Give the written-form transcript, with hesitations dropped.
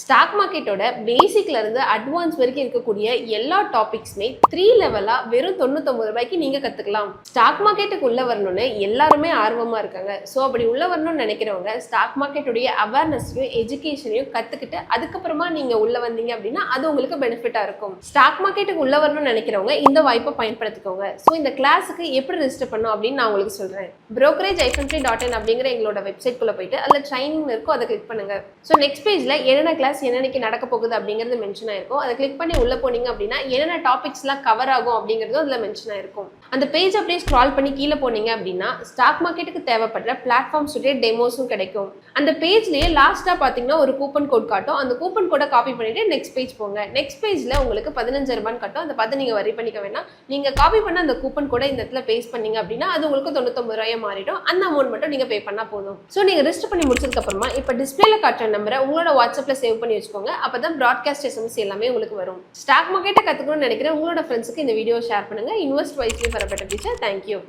Stock மார்க்கெட்டோட பேசிக்ல இருந்து advance வரைக்கும் இருக்கக்கூடிய எல்லா டாபிக்ஸுமே 3 லெவலா வெறும் 99 ரூபாய்க்கு நீங்க கத்துக்கலாம். ஸ்டாக் மார்க்கெட்டுக்கு உள்ள வரணும்னு எல்லாருமே ஆர்வமா இருக்காங்க. ஸோ அப்படி உள்ள வரணும்னு நினைக்கிறவங்க ஸ்டாக் மார்க்கெட்டுடைய அவேர்னஸையும் எஜுகேஷனையும் கத்துக்கிட்டு அதுக்கப்புறமா நீங்க உள்ள வந்தீங்க அப்படின்னா அது உங்களுக்கு பெனிஃபிட்டா இருக்கும். ஸ்டாக் மார்க்கெட்டுக்கு உள்ள வரணும்னு நினைக்கிறவங்க இந்த வாய்ப்பை பயன்படுத்திக்கோங்க. ஸோ இந்த கிளாஸுக்கு எப்படி ரெஜிஸ்டர் பண்ணும் அப்படின்னு நான் உங்களுக்கு சொல்றேன். brokerage-free.in அப்படிங்கிற எங்களோட வெப்சைட் குள்ள போயிட்டு அதுல ட்ரைனிங் இருக்கும், அதை கிளிக் பண்ணுங்க. ஸோ நெக்ஸ்ட் பேஜ்ல என்னென்ன கிளாஸ் என்னன்னைக்கு நடக்க போகுது அப்படிங்கிறது மென்ஷன் ஆயிருக்கும். அதை கிளிக் பண்ணி உள்ள போனீங்க அப்படின்னா என்னென்ன டாபிக்ஸ்லாம் கவர் ஆகும் அப்படிங்கிறதும் அதுல மென்ஷன் ஆயிருக்கும். அந்த பேஜ் அப்படியே ஸ்க்ரால் பண்ணி கீழே போனீங்க அப்படின்னா ஸ்டாக் மார்க்கெட்டுக்கு தேவைப்படுற பிளாட்ஃபார்ம்ஸ் உடைய டெமோஸும் கிடைக்கும். அந்த பேஜ்லயே லாஸ்டா பாத்தீங்கன்னா ஒரு கூப்பன் கோட் காட்டும். அந்த கூப்பன் கோடை காப்பி பண்ணிட்டு நெக்ஸ்ட் பேஜ் போங்க. நெக்ஸ்ட் பேஜ்ல உங்களுக்கு 15 ரூபான்னு காட்டும். அதை பார்த்து நீங்க வரி பண்ணிக்க வேணாம். நீங்க காப்பி பண்ண அந்த கூப்பன் கோடை இந்த இடத்துல பேஸ்ட் பண்ணீங்க அப்படின்னா அது உங்களுக்கு 99 ரூபாயா மாறிடும். அந்த அமௌண்ட் மட்டும் நீங்க பே பண்ணா போதும். ஸோ நீங்க ரெஜிஸ்டர் பண்ணி முடிச்சதுக்கு அப்புறமா இப்ப டிஸ்பிளேல காட்டுற நம்பரை உங்களோட வாட்ஸ்அப்ல சேவ் பண்ணி வச்சுக்கோங்க. அப்பதான் ப்ராட்காஸ்ட் எஸ்எம்எஸ் எல்லாமே உங்களுக்கு வரும். ஸ்டாக் மார்க்கெட்டை கத்துக்கணும்னு நினைக்கிறேன் உங்களோட ஃப்ரெண்ட்ஸுக்கு இந்த வீடியோ ஷேர் பண்ணுங்க. Invest wisely for a better future. Thank you.